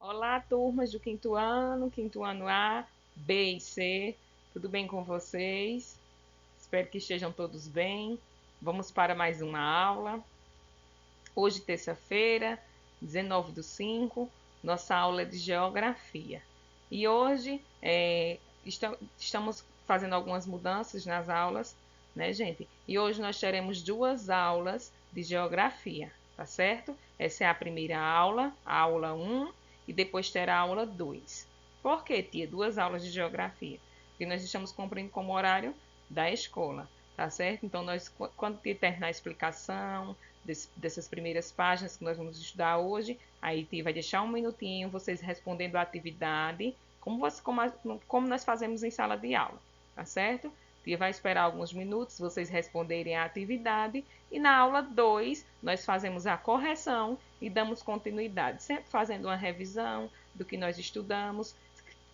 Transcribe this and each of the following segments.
Olá, turmas do quinto ano A, B e C. Tudo bem com vocês? Espero que estejam todos bem. Vamos para mais uma aula. Hoje, terça-feira, 19/5, nossa aula é de geografia. E hoje estamos fazendo algumas mudanças nas aulas, né, gente? E hoje nós teremos duas aulas de geografia, tá certo? Essa é a primeira aula, a aula 1, e depois terá a aula 2. Por que, tia? Duas aulas de geografia? Porque nós estamos cumprindo como horário da escola, tá certo? Então, quando terminar a explicação dessas primeiras páginas que nós vamos estudar hoje, aí tia vai deixar um minutinho, vocês respondendo a atividade, como nós fazemos em sala de aula, tá certo? Tia vai esperar alguns minutos vocês responderem a atividade e na aula 2 nós fazemos a correção e damos continuidade, sempre fazendo uma revisão do que nós estudamos,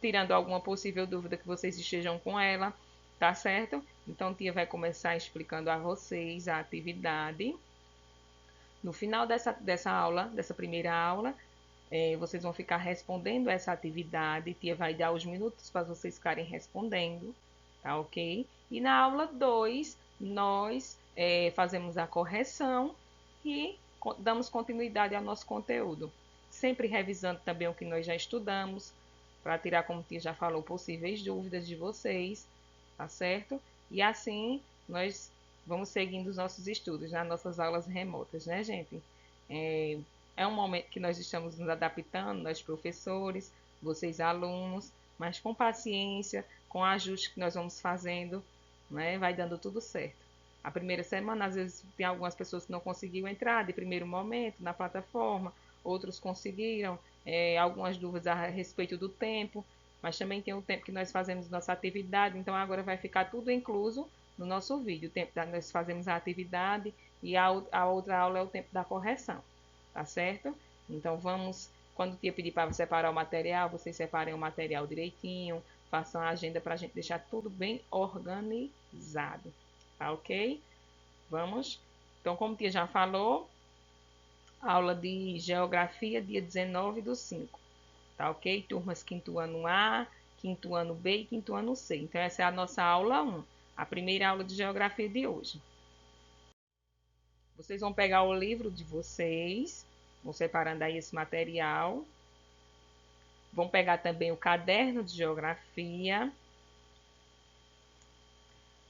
tirando alguma possível dúvida que vocês estejam com ela, tá certo? Então, tia vai começar explicando a vocês a atividade. No final dessa aula, dessa primeira aula, vocês vão ficar respondendo essa atividade. Tia vai dar os minutos para vocês ficarem respondendo, tá ok? E na aula 2, nós fazemos a correção e damos continuidade ao nosso conteúdo. Sempre revisando também o que nós já estudamos, para tirar, como tia já falou, possíveis dúvidas de vocês, tá certo? E assim nós vamos seguindo os nossos estudos nas nossas aulas remotas, né, gente? É, é um momento que nós estamos nos adaptando, nós professores, vocês alunos, mas com paciência, com ajustes que nós vamos fazendo, né, vai dando tudo certo. A primeira semana, às vezes, tem algumas pessoas que não conseguiram entrar de primeiro momento na plataforma, outros conseguiram, algumas dúvidas a respeito do tempo, mas também tem o tempo que nós fazemos nossa atividade, então agora vai ficar tudo incluso no nosso vídeo. O tempo que nós fazemos a atividade e a outra aula é o tempo da correção, tá certo? Então vamos, quando o tia pedir para separar o material, vocês separem o material direitinho, façam a agenda para a gente deixar tudo bem organizado, tá ok? Vamos? Então, como a tia já falou, aula de geografia, dia 19/5. Tá ok? Turmas quinto ano A, quinto ano B e quinto ano C. Então, essa é a nossa aula 1, a primeira aula de geografia de hoje. Vocês vão pegar o livro de vocês, vão separando aí esse material. Vão pegar também o caderno de geografia,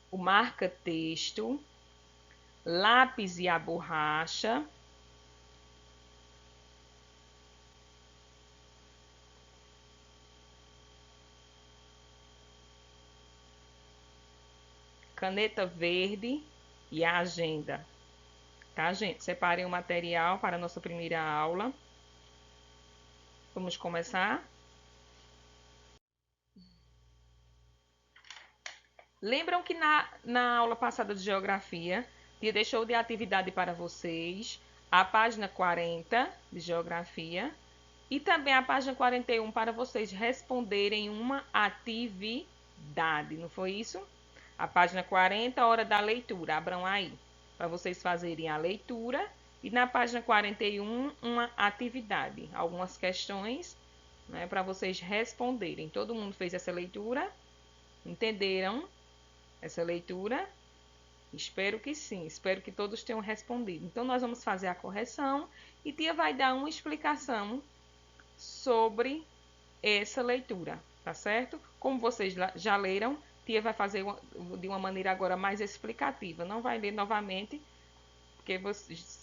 o marca-texto, lápis e a borracha. Caneta verde e a agenda. Tá, gente? Separem o material para a nossa primeira aula. Vamos começar? Lembram que na aula passada de geografia, tia deixou de atividade para vocês a página 40 de geografia e também a página 41 para vocês responderem uma atividade, não foi isso? A página 40, hora da leitura, abram aí, para vocês fazerem a leitura. E na página 41, uma atividade, algumas questões, né, para vocês responderem. Todo mundo fez essa leitura? Entenderam essa leitura? Espero que sim, espero que todos tenham respondido. Então, nós vamos fazer a correção e tia vai dar uma explicação sobre essa leitura, tá certo? Como vocês já leram, tia vai fazer de uma maneira agora mais explicativa. Não vai ler novamente, porque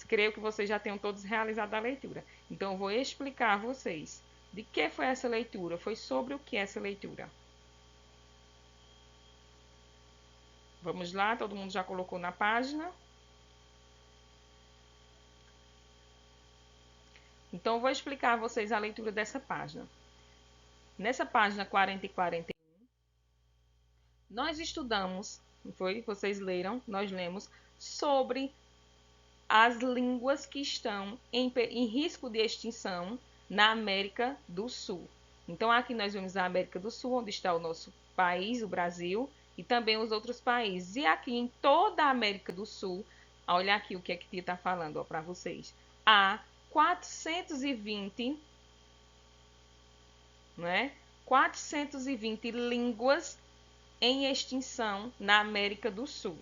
creio que vocês já tenham todos realizado a leitura. Então, eu vou explicar a vocês de que foi essa leitura, foi sobre o que é essa leitura. Vamos lá, todo mundo já colocou na página? Então, eu vou explicar a vocês a leitura dessa página. Nessa página 40 e 41, nós estudamos, foi? Vocês leram, nós lemos sobre as línguas que estão em risco de extinção na América do Sul. Então, aqui nós vemos a América do Sul, onde está o nosso país, o Brasil, e também os outros países. E aqui em toda a América do Sul, olha aqui o que a tia está falando para vocês. Há 420 né? 420 línguas em extinção na América do Sul.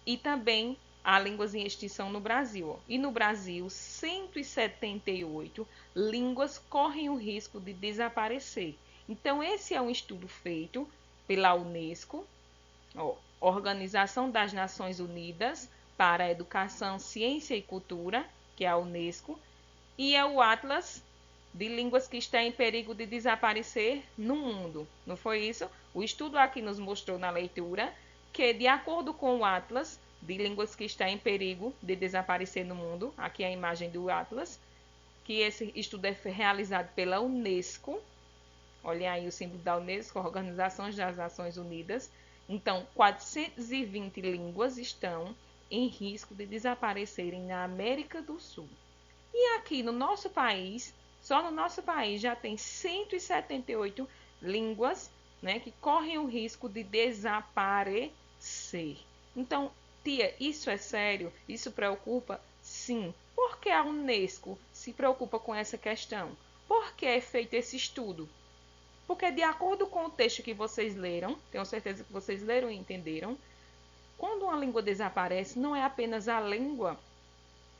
E também há línguas em extinção no Brasil. E no Brasil, 178 línguas correm o risco de desaparecer. Então, esse é um estudo feito pela Unesco, Organização das Nações Unidas para a Educação, Ciência e Cultura, que é a Unesco, e é o Atlas de línguas que está em perigo de desaparecer no mundo. Não foi isso? O estudo aqui nos mostrou na leitura que, de acordo com o Atlas de línguas que está em perigo de desaparecer no mundo, aqui é a imagem do Atlas, que esse estudo é realizado pela Unesco. Olhem aí o símbolo da Unesco, Organização das Nações Unidas. Então, 420 línguas estão em risco de desaparecerem na América do Sul. E aqui no nosso país, só no nosso país já tem 178 línguas, né, que correm o risco de desaparecer. Então, tia, isso é sério? Isso preocupa? Sim. Por que a Unesco se preocupa com essa questão? Por que é feito esse estudo? Porque, de acordo com o texto que vocês leram, tenho certeza que vocês leram e entenderam, quando uma língua desaparece, não é apenas a língua,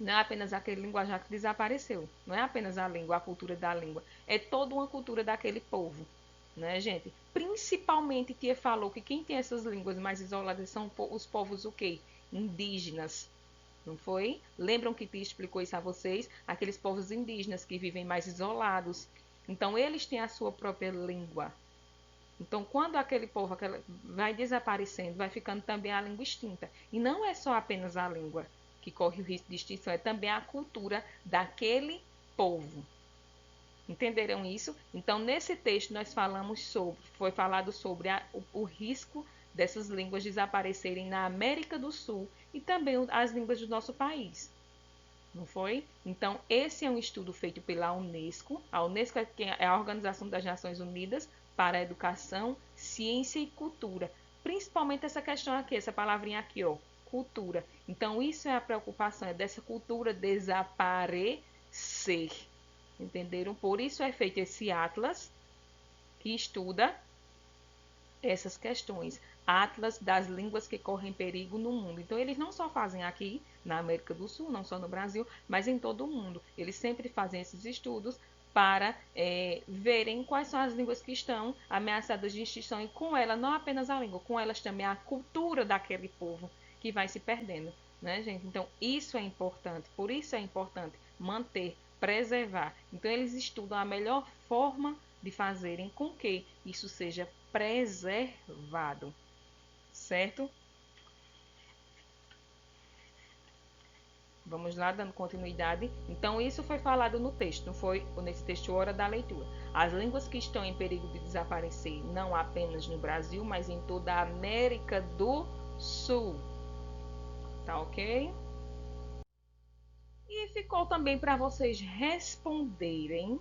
não é apenas aquele linguajar que desapareceu, não é apenas a língua, a cultura da língua, é toda uma cultura daquele povo, né, gente? Principalmente, Tia falou que quem tem essas línguas mais isoladas são os povos o quê? Indígenas, não foi? Lembram que Tia explicou isso a vocês? Aqueles povos indígenas que vivem mais isolados. Então, eles têm a sua própria língua. Então, quando aquele povo vai desaparecendo, vai ficando também a língua extinta. E não é só apenas a língua que corre o risco de extinção, é também a cultura daquele povo. Entenderam isso? Então, nesse texto, nós foi falado sobre o risco dessas línguas desaparecerem na América do Sul e também as línguas do nosso país. Não foi? Então, esse é um estudo feito pela Unesco. A Unesco é a Organização das Nações Unidas para a Educação, Ciência e Cultura. Principalmente essa questão aqui, essa palavrinha aqui, ó, cultura. Então, isso é a preocupação, é dessa cultura desaparecer. Entenderam? Por isso é feito esse atlas que estuda essas questões. Atlas das línguas que correm perigo no mundo. Então, eles não só fazem aqui na América do Sul, não só no Brasil, mas em todo o mundo. Eles sempre fazem esses estudos para verem quais são as línguas que estão ameaçadas de extinção e com ela, não apenas a língua, com elas também a cultura daquele povo que vai se perdendo, né, gente? Então, isso é importante, por isso é importante manter, preservar. Então, eles estudam a melhor forma de fazerem com que isso seja preservado, certo? Vamos lá, dando continuidade. Então, isso foi falado no texto, não foi nesse texto Hora da Leitura. As línguas que estão em perigo de desaparecer, não apenas no Brasil, mas em toda a América do Sul. Tá ok? E ficou também para vocês responderem,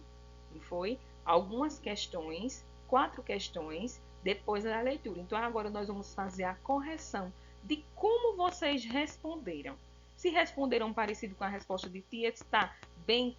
não foi? Algumas questões, 4 questões, depois da leitura. Então, agora nós vamos fazer a correção de como vocês responderam. Se responderam parecido com a resposta de Tia, está bem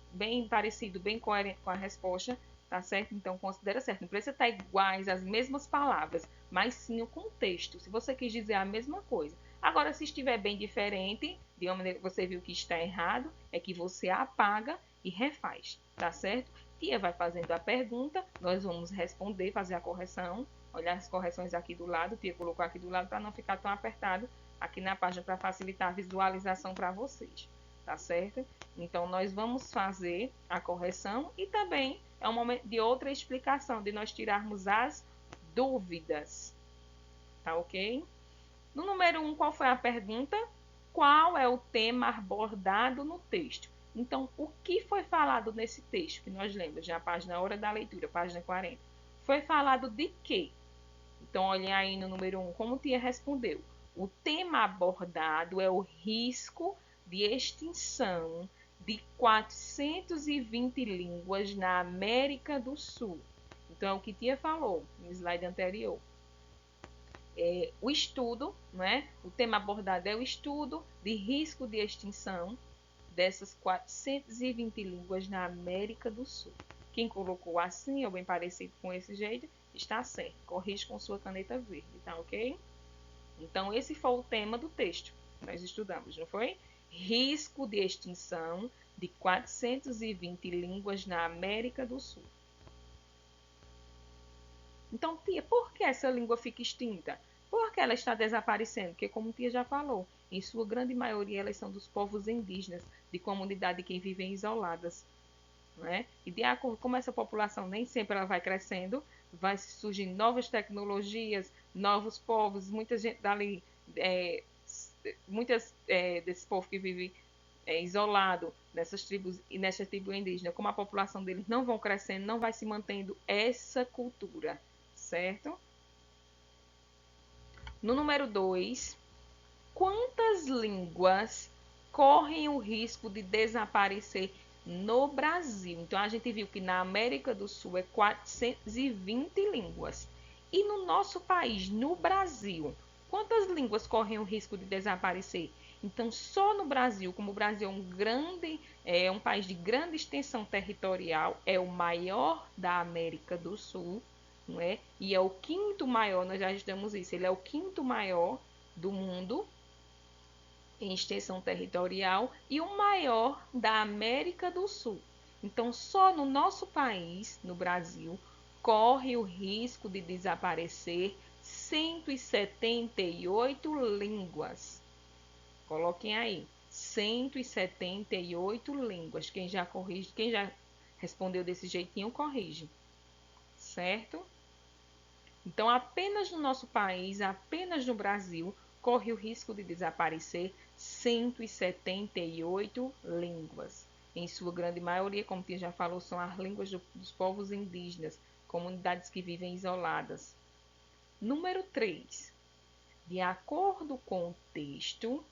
parecido, bem coerente com a resposta, tá certo? Então, considera certo. Não precisa estar iguais as mesmas palavras, mas sim o contexto. Se você quis dizer a mesma coisa. Agora, se estiver bem diferente, de uma maneira que você viu que está errado, é que você apaga e refaz, tá certo? Tia vai fazendo a pergunta, nós vamos responder, fazer a correção. Olha as correções aqui do lado, Tia colocou aqui do lado para não ficar tão apertado aqui na página para facilitar a visualização para vocês, tá certo? Então, nós vamos fazer a correção e também é um momento de outra explicação, de nós tirarmos as dúvidas, tá ok? No número 1, qual foi a pergunta? Qual é o tema abordado no texto? Então, o que foi falado nesse texto que nós lemos, já a página Hora da Leitura, página 40? Foi falado de quê? Então, olhem aí no número 1, como Tia respondeu. O tema abordado é o risco de extinção de 420 línguas na América do Sul. Então, é o que Tia falou no slide anterior. O estudo, né? O tema abordado é o estudo de risco de extinção dessas 420 línguas na América do Sul, Quem colocou assim, ou bem parecido com esse jeito, está certo. Corrige com sua caneta verde, tá ok? Então, esse foi o tema do texto que nós estudamos, não foi? Risco de extinção de 420 línguas na América do Sul. Então, tia, por que essa língua fica extinta? Por que ela está desaparecendo? Porque, como tia já falou, em sua grande maioria elas são dos povos indígenas, de comunidade que vivem isoladas. Né? E de acordo com essa população nem sempre ela vai crescendo, vai surgindo novas tecnologias, novos povos, muita gente dali, muitas desse povo que vive isolado nessas tribos e nessa tribo indígena, como a população deles não vão crescendo, não vai se mantendo essa cultura, certo? No número 2, quantas línguas correm o risco de desaparecer no Brasil? Então, a gente viu que na América do Sul é 420 línguas. E no nosso país, no Brasil, quantas línguas correm o risco de desaparecer? Então, só no Brasil, como o Brasil é um país de grande extensão territorial, é o maior da América do Sul, não é? E é o quinto maior, nós já estudamos isso, ele é o quinto maior do mundo em extensão territorial e o maior da América do Sul. Então, só no nosso país, no Brasil, corre o risco de desaparecer 178 línguas. Coloquem aí, 178 línguas. Quem já respondeu desse jeitinho, corrige. Certo? Então, apenas no nosso país, apenas no Brasil, corre o risco de desaparecer 178 línguas. Em sua grande maioria, como Tia já falou, são as línguas dos povos indígenas, comunidades que vivem isoladas. Número 3. De acordo com o texto,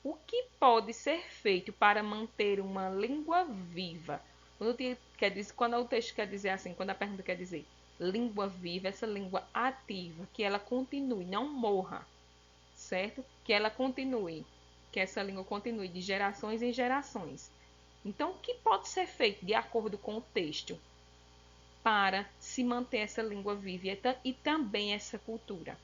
o que pode ser feito para manter uma língua viva? Quando o texto quer dizer assim, quando a pergunta quer dizer língua viva, essa língua ativa, que ela continue, não morra, certo? Que ela continue, que essa língua continue de gerações em gerações. Então, o que pode ser feito de acordo com o texto para se manter essa língua viva e também essa cultura?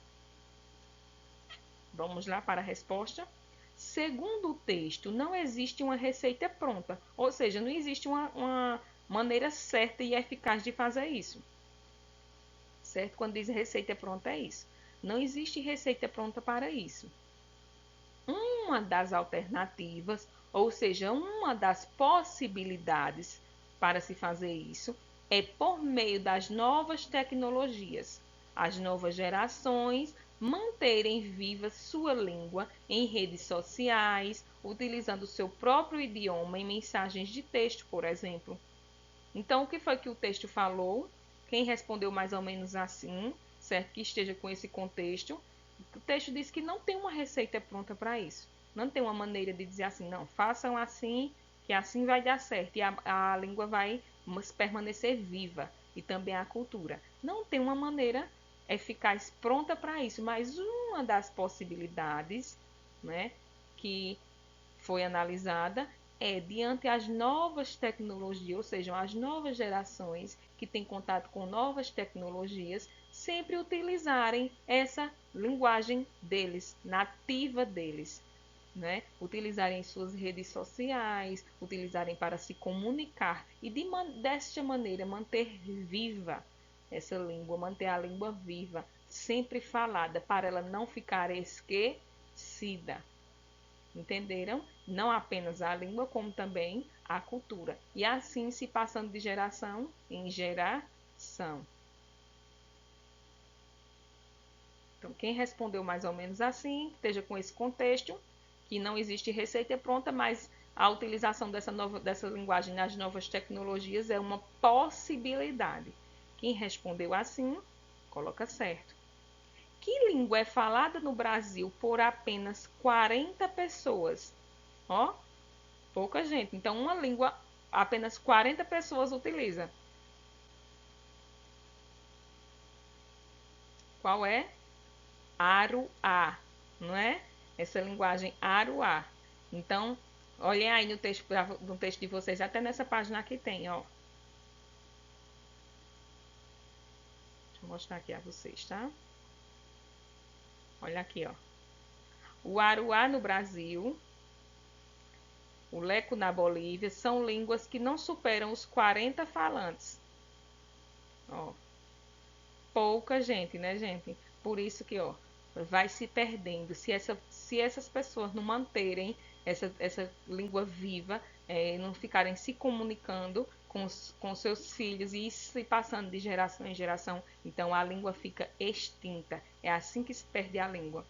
Vamos lá para a resposta. Segundo o texto, não existe uma receita pronta, ou seja, não existe uma maneira certa e eficaz de fazer isso. Certo? Quando diz receita pronta é isso. Não existe receita pronta para isso. Uma das alternativas, ou seja, uma das possibilidades para se fazer isso é por meio das novas tecnologias. As novas gerações manterem viva sua língua em redes sociais, utilizando o seu próprio idioma em mensagens de texto, por exemplo. Então, o que foi que o texto falou? Quem respondeu mais ou menos assim, certo? Que esteja com esse contexto. O texto diz que não tem uma receita pronta para isso. Não tem uma maneira de dizer assim, não, façam assim, que assim vai dar certo e a língua vai permanecer viva e também a cultura. Não tem uma maneira eficaz pronta para isso, mas uma das possibilidades, né, que foi analisada diante as novas tecnologias, ou seja, as novas gerações que têm contato com novas tecnologias, sempre utilizarem essa linguagem deles, nativa deles, né? Utilizarem suas redes sociais, utilizarem para se comunicar e desta maneira manter viva essa língua, manter a língua viva, sempre falada, para ela não ficar esquecida. Entenderam? Não apenas a língua, como também a cultura. E assim se passando de geração em geração. Então, quem respondeu mais ou menos assim, esteja com esse contexto, que não existe receita pronta, mas a utilização dessa linguagem nas novas tecnologias é uma possibilidade. Quem respondeu assim, coloca certo. Que língua é falada no Brasil por apenas 40 pessoas? Ó, pouca gente. Então, uma língua apenas 40 pessoas utiliza. Qual é? Aruá, não é? Essa linguagem Aruá. Então, olhem aí no texto de vocês, até nessa página aqui tem, ó. Vou mostrar aqui a vocês, tá? Olha aqui, ó. O aruá no Brasil, o leco na Bolívia, são línguas que não superam os 40 falantes. Ó, pouca gente, né, gente? Por isso que, ó, vai se perdendo. Se essas pessoas não manterem essa língua viva, não ficarem se comunicando com seus filhos e isso se passando de geração em geração, então a língua fica extinta. É assim que se perde a língua.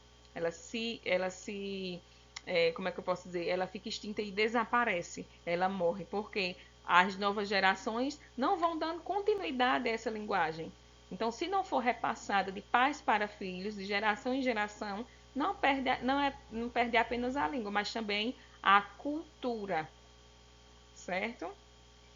Como é que eu posso dizer? Ela fica extinta e desaparece. Ela morre, porque as novas gerações não vão dando continuidade a essa linguagem. Então, se não for repassada de pais para filhos, de geração em geração, não perde apenas a língua, mas também a cultura, certo?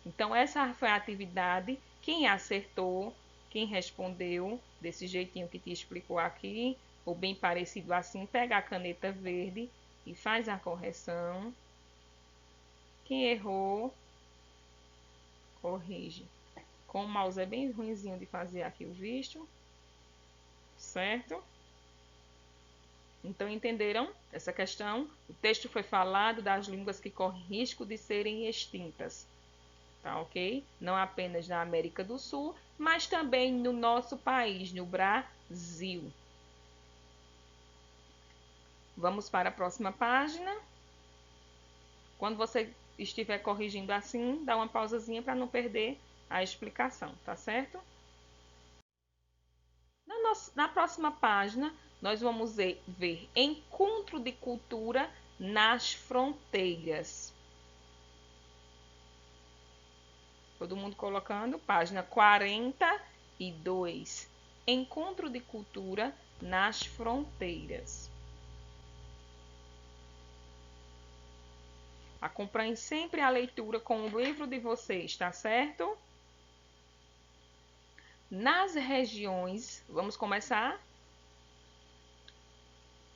Então, essa foi a atividade. Quem acertou, quem respondeu desse jeitinho que te explicou aqui, ou bem parecido assim, pega a caneta verde e faz a correção. Quem errou, corrige. Com o mouse é bem ruinzinho de fazer aqui o visto, certo? Então, entenderam essa questão? O texto foi falado das línguas que correm risco de serem extintas, tá ok? Não apenas na América do Sul, mas também no nosso país, no Brasil. Vamos para a próxima página. Quando você estiver corrigindo assim, dá uma pausazinha para não perder a explicação, tá certo? Na próxima página, nós vamos ver encontro de cultura nas fronteiras. Todo mundo colocando, página 42. Encontro de cultura nas fronteiras. Acompanhe sempre a leitura com o livro de vocês, tá certo? Nas regiões, vamos começar?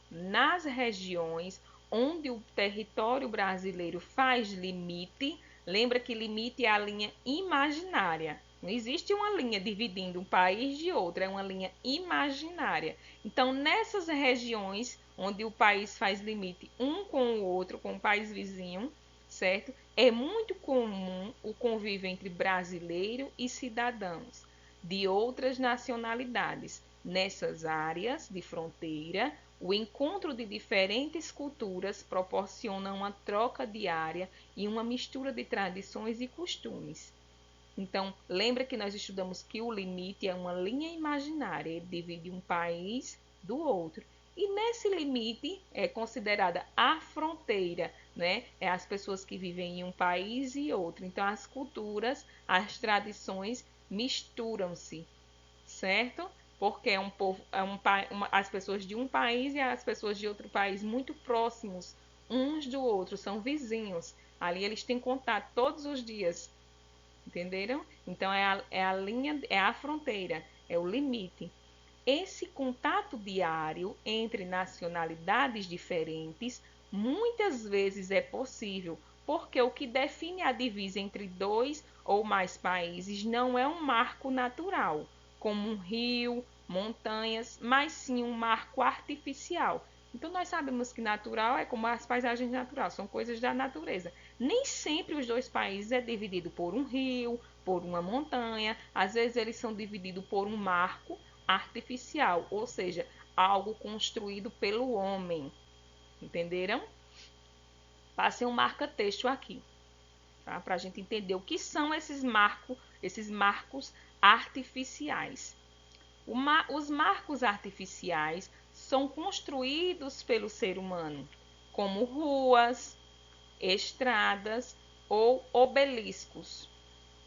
Nas regiões onde o território brasileiro faz limite, lembra que limite é a linha imaginária. Não existe uma linha dividindo um país de outro, é uma linha imaginária. Então, nessas regiões onde o país faz limite um com o outro, com o país vizinho, certo? É muito comum o convívio entre brasileiro e cidadãos de outras nacionalidades. Nessas áreas de fronteira, o encontro de diferentes culturas proporciona uma troca diária e uma mistura de tradições e costumes. Então, lembra que nós estudamos que o limite é uma linha imaginária, ele divide um país do outro. E nesse limite é considerada a fronteira, né? É as pessoas que vivem em um país e outro. Então, as culturas, as tradições misturam-se, certo? Porque é um povo, as pessoas de um país e as pessoas de outro país muito próximos uns do outro, são vizinhos. Ali eles têm contato todos os dias, entenderam? Então é a linha, é a fronteira, é o limite. Esse contato diário entre nacionalidades diferentes muitas vezes é possível, porque o que define a divisa entre dois ou mais países não é um marco natural, como um rio, montanhas, mas sim um marco artificial. Então nós sabemos que natural é como as paisagens naturais, são coisas da natureza. Nem sempre os dois países é dividido por um rio, por uma montanha, às vezes eles são divididos por um marco artificial, ou seja, algo construído pelo homem. Entenderam? Passei um marca-texto aqui, tá? Para a gente entender o que são esses marcos artificiais. Os marcos artificiais são construídos pelo ser humano, como ruas, estradas ou obeliscos.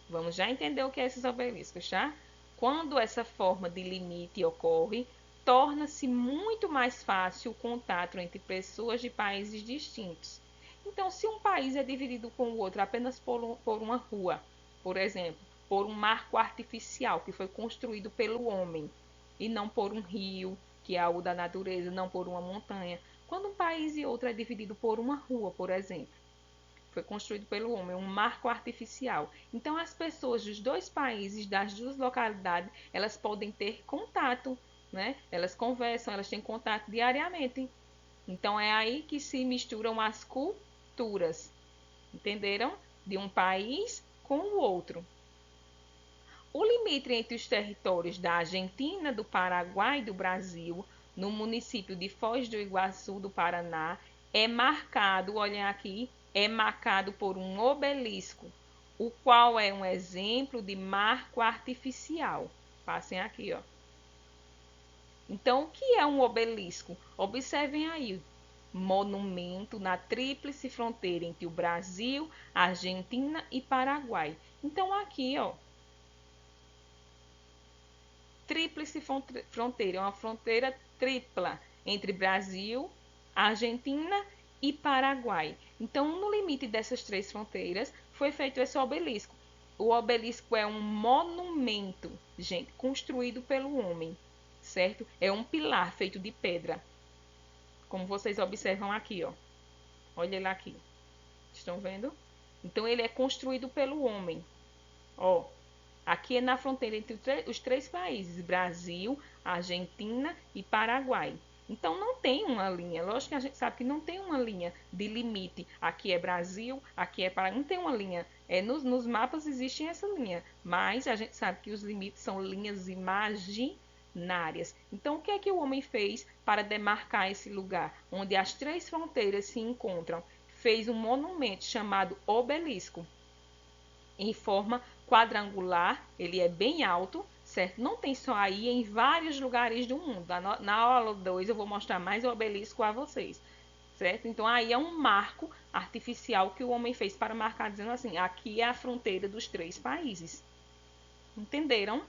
Vamos já entender o que é esses obeliscos, tá? Quando essa forma de limite ocorre, torna-se muito mais fácil o contato entre pessoas de países distintos. Então, se um país é dividido com o outro apenas por uma rua, por exemplo, por um marco artificial que foi construído pelo homem, e não por um rio, que é algo da natureza, não por uma montanha. Quando um país e outro é dividido por uma rua, por exemplo, foi construído pelo homem, um marco artificial. Então, as pessoas dos dois países, das duas localidades, elas podem ter contato, né? Elas conversam, elas têm contato diariamente. Então, é aí que se misturam as culturas, entenderam? De um país com o outro. O limite entre os territórios da Argentina, do Paraguai e do Brasil, no município de Foz do Iguaçu, do Paraná, é marcado, olhem aqui, é marcado por um obelisco, o qual é um exemplo de marco artificial. Passem aqui, ó. Então, o que é um obelisco? Observem aí. Monumento na tríplice fronteira entre o Brasil, Argentina e Paraguai. Então, aqui, ó, tríplice fronteira, é uma fronteira tripla entre Brasil, Argentina e Paraguai. Então, no limite dessas três fronteiras, foi feito esse obelisco. O obelisco é um monumento, gente, construído pelo homem, certo? É um pilar feito de pedra, como vocês observam aqui, ó. Olha ele aqui. Estão vendo? Então, ele é construído pelo homem. Ó, aqui é na fronteira entre os três países, Brasil, Argentina e Paraguai. Então não tem uma linha, lógico que a gente sabe que não tem uma linha de limite. Aqui é Brasil, aqui é Paraguai, não tem uma linha. Nos mapas existe essa linha, mas a gente sabe que os limites são linhas imaginárias. Então o que é que o homem fez para demarcar esse lugar, onde as três fronteiras se encontram? Fez um monumento chamado obelisco, em forma quadrangular, ele é bem alto, certo? Não tem só aí, em vários lugares do mundo. Na aula 2 eu vou mostrar mais o obelisco a vocês, certo? Então aí é um marco artificial que o homem fez para marcar, dizendo assim, aqui é a fronteira dos três países. Entenderam?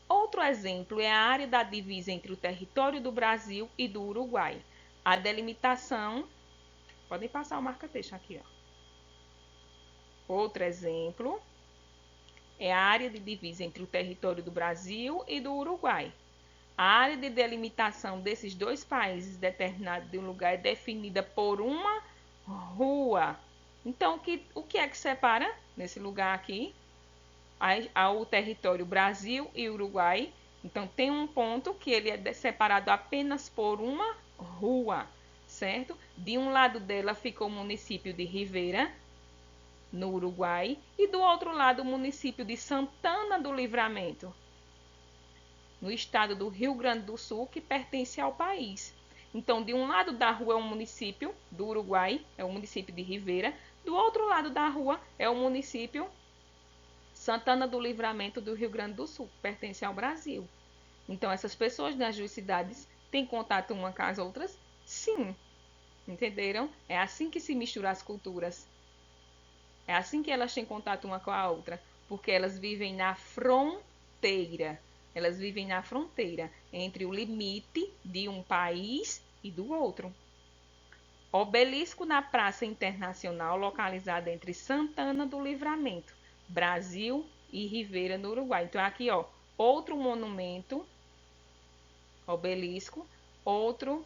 Outro exemplo é a área da divisa entre o território do Brasil e do Uruguai. A delimitação, podem passar o marca-texto aqui, ó. Outro exemplo é a área de divisa entre o território do Brasil e do Uruguai. A área de delimitação desses dois países determinada de um lugar é definida por uma rua. Então, o que é que separa nesse lugar aqui? O território Brasil e Uruguai. Então, tem um ponto que ele é separado apenas por uma rua, certo? De um lado dela fica o município de Rivera, no Uruguai, e do outro lado o município de Santana do Livramento, no estado do Rio Grande do Sul, que pertence ao país. Então, de um lado da rua é o município do Uruguai, é o município de Rivera, do outro lado da rua é o município Santana do Livramento do Rio Grande do Sul, que pertence ao Brasil. Então, essas pessoas das duas cidades têm contato uma com as outras? Sim. Entenderam? É assim que se misturam as culturas. É assim que elas têm contato uma com a outra, porque elas vivem na fronteira. Elas vivem na fronteira entre o limite de um país e do outro. Obelisco na Praça Internacional, localizada entre Santana do Livramento, Brasil e Rivera, no Uruguai. Então, aqui, ó, outro monumento, obelisco, outro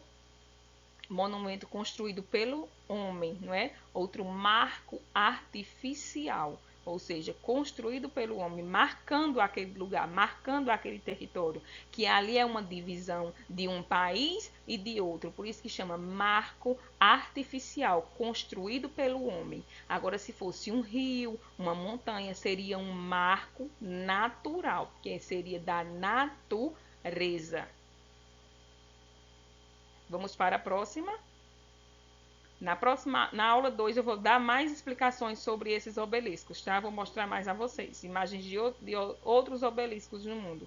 monumento construído pelo homem, não é? Outro marco artificial, ou seja, construído pelo homem, marcando aquele lugar, marcando aquele território, que ali é uma divisão de um país e de outro, por isso que chama marco artificial, construído pelo homem. Agora, se fosse um rio, uma montanha, seria um marco natural, que seria da natureza. Vamos para a próxima. Na aula 2 eu vou dar mais explicações sobre esses obeliscos, tá? Vou mostrar mais a vocês imagens de outros obeliscos no mundo,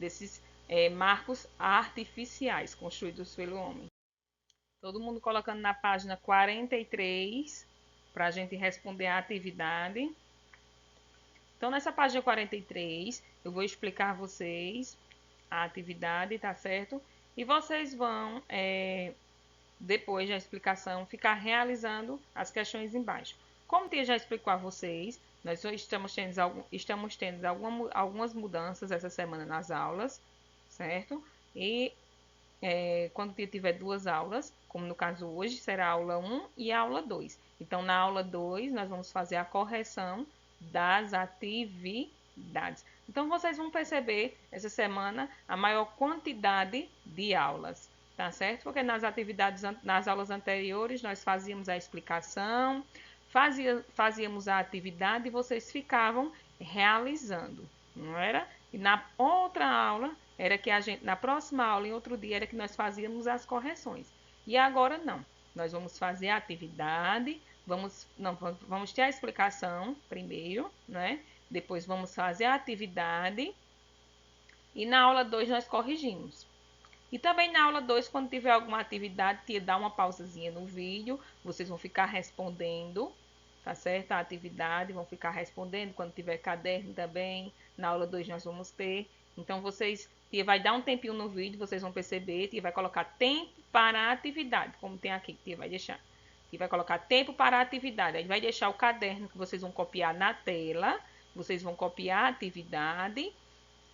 desses marcos artificiais construídos pelo homem. Todo mundo colocando na página 43 para a gente responder a atividade. Então, nessa página 43, eu vou explicar a vocês a atividade, tá certo? E vocês vão, depois da explicação, ficar realizando as questões embaixo. Como eu já explicou a vocês, nós estamos tendo algumas mudanças essa semana nas aulas, certo? E quando tiver duas aulas, como no caso hoje, será a aula 1 e a aula 2. Então, na aula 2, nós vamos fazer a correção das atividades. Então, vocês vão perceber essa semana a maior quantidade de aulas, tá certo? Porque nas atividades, nas aulas anteriores, nós fazíamos a explicação, fazíamos a atividade e vocês ficavam realizando, não era? E na outra aula, era que a gente, na próxima aula, em outro dia, era que nós fazíamos as correções. E agora não. Nós vamos fazer a atividade, vamos ter a explicação primeiro, né? Depois vamos fazer a atividade e na aula 2 nós corrigimos. E também na aula 2, quando tiver alguma atividade, dá uma pausazinha no vídeo, vocês vão ficar respondendo, tá certo? A atividade, vão ficar respondendo quando tiver caderno também. Na aula 2 nós vamos ter. Então vocês, vai dar um tempinho no vídeo, vocês vão perceber, vai colocar tempo para a atividade, como tem aqui, que vai deixar. E vai colocar tempo para a atividade. Aí vai deixar o caderno que vocês vão copiar na tela. Vocês vão copiar a atividade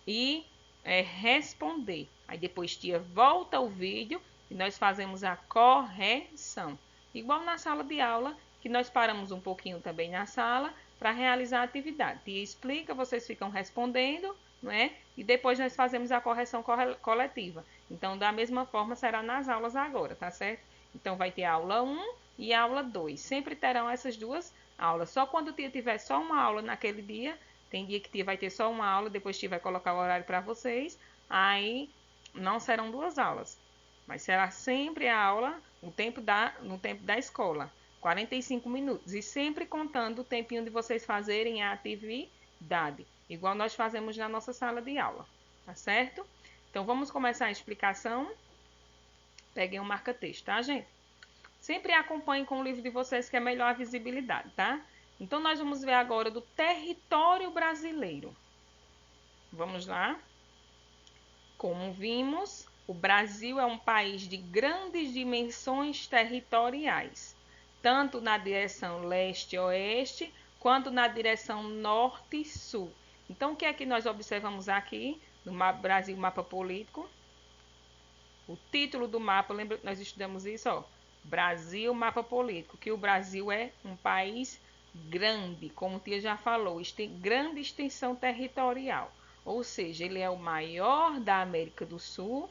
e responder. Aí depois tia volta o vídeo e nós fazemos a correção. Igual na sala de aula, que nós paramos um pouquinho também na sala para realizar a atividade. Tia explica, vocês ficam respondendo, não é? E depois nós fazemos a correção coletiva. Então, da mesma forma, será nas aulas agora, tá certo? Então, vai ter a aula 1 e a aula 2. Sempre terão essas duas aulas. Só quando o tia tiver só uma aula naquele dia, tem dia que tia vai ter só uma aula, depois tia vai colocar o horário para vocês, aí não serão duas aulas. Mas será sempre a aula no tempo da escola, 45 minutos. E sempre contando o tempinho de vocês fazerem a atividade, igual nós fazemos na nossa sala de aula, tá certo? Então, vamos começar a explicação. Peguem um marca-texto, tá, gente? Sempre acompanhem com o livro de vocês, que é melhor a visibilidade, tá? Então, nós vamos ver agora do território brasileiro. Vamos lá? Como vimos, o Brasil é um país de grandes dimensões territoriais, tanto na direção leste-oeste, quanto na direção norte-sul. Então, o que é que nós observamos aqui no Brasil Mapa Político? O título do mapa, lembra que nós estudamos isso, ó? Brasil Mapa Político, que o Brasil é um país grande, como o tia já falou, tem grande extensão territorial. Ou seja, ele é o maior da América do Sul,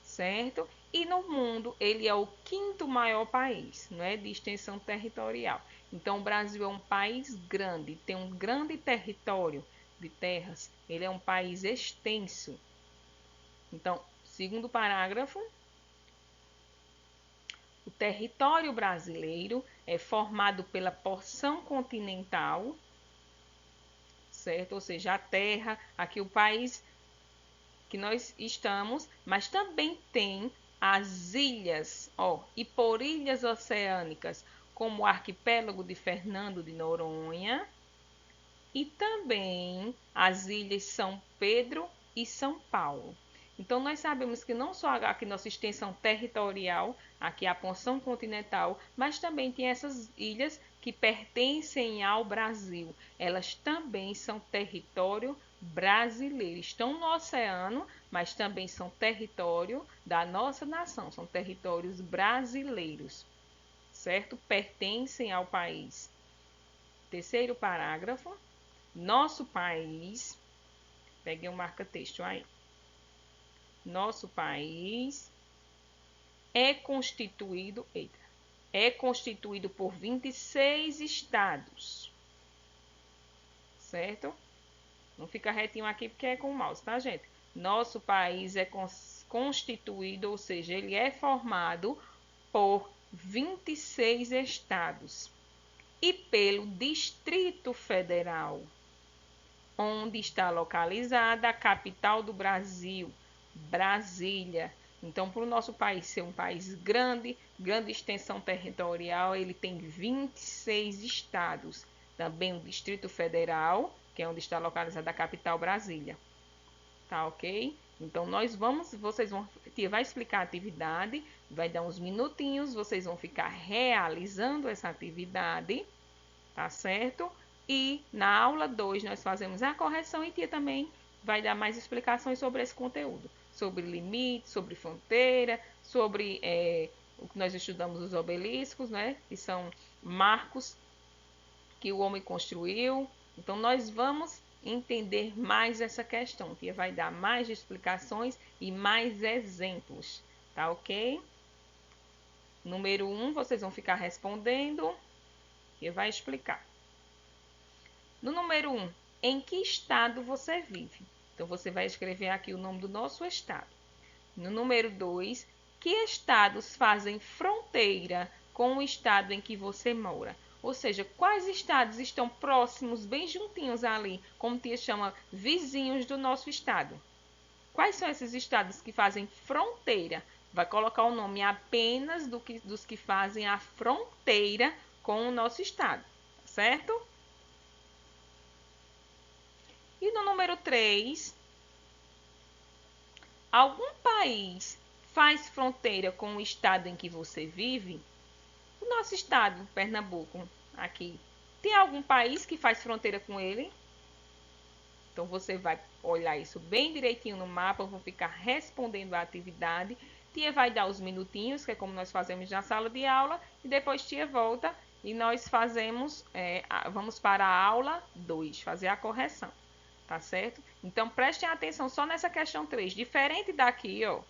certo? E no mundo, ele é o quinto maior país, não é? De extensão territorial. Então, o Brasil é um país grande, tem um grande território de terras. Ele é um país extenso. Então, segundo parágrafo, o território brasileiro é formado pela porção continental, certo? Ou seja, a terra, aqui o país que nós estamos, mas também tem as ilhas, ó, e por ilhas oceânicas, como o arquipélago de Fernando de Noronha, e também as ilhas São Pedro e São Paulo. Então, nós sabemos que não só aqui nossa extensão territorial, aqui a porção continental, mas também tem essas ilhas que pertencem ao Brasil. Elas também são território brasileiro. Estão no oceano, mas também são território da nossa nação. São territórios brasileiros, certo? Pertencem ao país. Terceiro parágrafo. Nosso país, peguei um marca-texto aí. Nosso país é constituído por 26 estados, certo? Não fica retinho aqui porque é com o mouse, tá, gente? Nosso país é constituído, ou seja, ele é formado por 26 estados e pelo Distrito Federal, onde está localizada a capital do Brasil, Brasília. Então, para o nosso país ser um país grande, grande extensão territorial, ele tem 26 estados. Também o Distrito Federal, que é onde está localizada a capital, Brasília. Tá ok? Então, vai explicar a atividade, vai dar uns minutinhos, vocês vão ficar realizando essa atividade, tá certo? E na aula 2 nós fazemos a correção e tia também vai dar mais explicações sobre esse conteúdo, sobre limite, sobre fronteira, sobre o que nós estudamos os obeliscos, né? Que são marcos que o homem construiu. Então nós vamos entender mais essa questão, que vai dar mais explicações e mais exemplos, tá ok? Número 1, vocês vão ficar respondendo e vai explicar. No número 1, em que estado você vive? Então você vai escrever aqui o nome do nosso estado. No número 2, que estados fazem fronteira com o estado em que você mora? Ou seja, quais estados estão próximos, bem juntinhos ali, como tia chama, vizinhos do nosso estado? Quais são esses estados que fazem fronteira? Vai colocar o nome apenas dos que fazem a fronteira com o nosso estado, certo? E no número 3, algum país faz fronteira com o estado em que você vive? O nosso estado, Pernambuco, aqui, tem algum país que faz fronteira com ele? Então você vai olhar isso bem direitinho no mapa, vou ficar respondendo a atividade. Tia vai dar os minutinhos, que é como nós fazemos na sala de aula, e depois tia volta e nós fazemos, vamos para a aula 2, fazer a correção, tá certo? Então prestem atenção só nessa questão 3, diferente daqui, ó.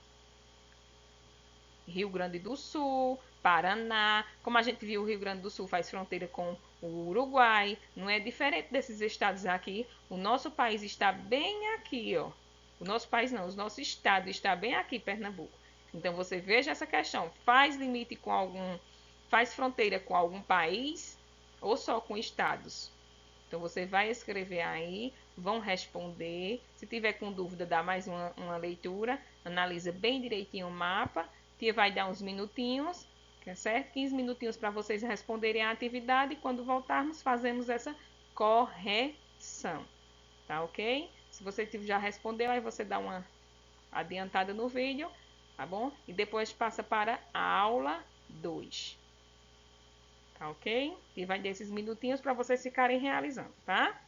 Rio Grande do Sul, Paraná. Como a gente viu, o Rio Grande do Sul faz fronteira com o Uruguai. Não é diferente desses estados aqui. O nosso país está bem aqui, ó. O nosso país não, o nosso estado está bem aqui, Pernambuco. Então você veja essa questão. Faz limite com algum, faz fronteira com algum país ou só com estados? Então você vai escrever aí, vão responder. Se tiver com dúvida, dá mais uma leitura, analisa bem direitinho o mapa. Tia vai dar uns minutinhos, certo? 15 minutinhos para vocês responderem a atividade. E quando voltarmos, fazemos essa correção. Tá ok? Se você já respondeu, aí você dá uma adiantada no vídeo, tá bom? E depois passa para a aula 2. Tá ok? E vai dar esses minutinhos para vocês ficarem realizando, tá?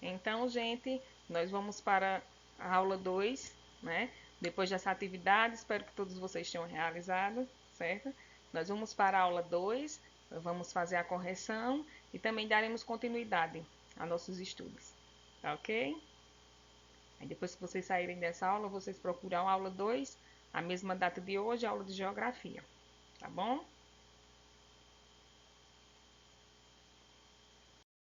Então, gente, nós vamos para a aula 2, né? Depois dessa atividade, espero que todos vocês tenham realizado, certo? Nós vamos para a aula 2, vamos fazer a correção e também daremos continuidade a nossos estudos, tá ok? Aí depois que vocês saírem dessa aula, vocês procuram a aula 2, a mesma data de hoje, a aula de geografia, tá bom?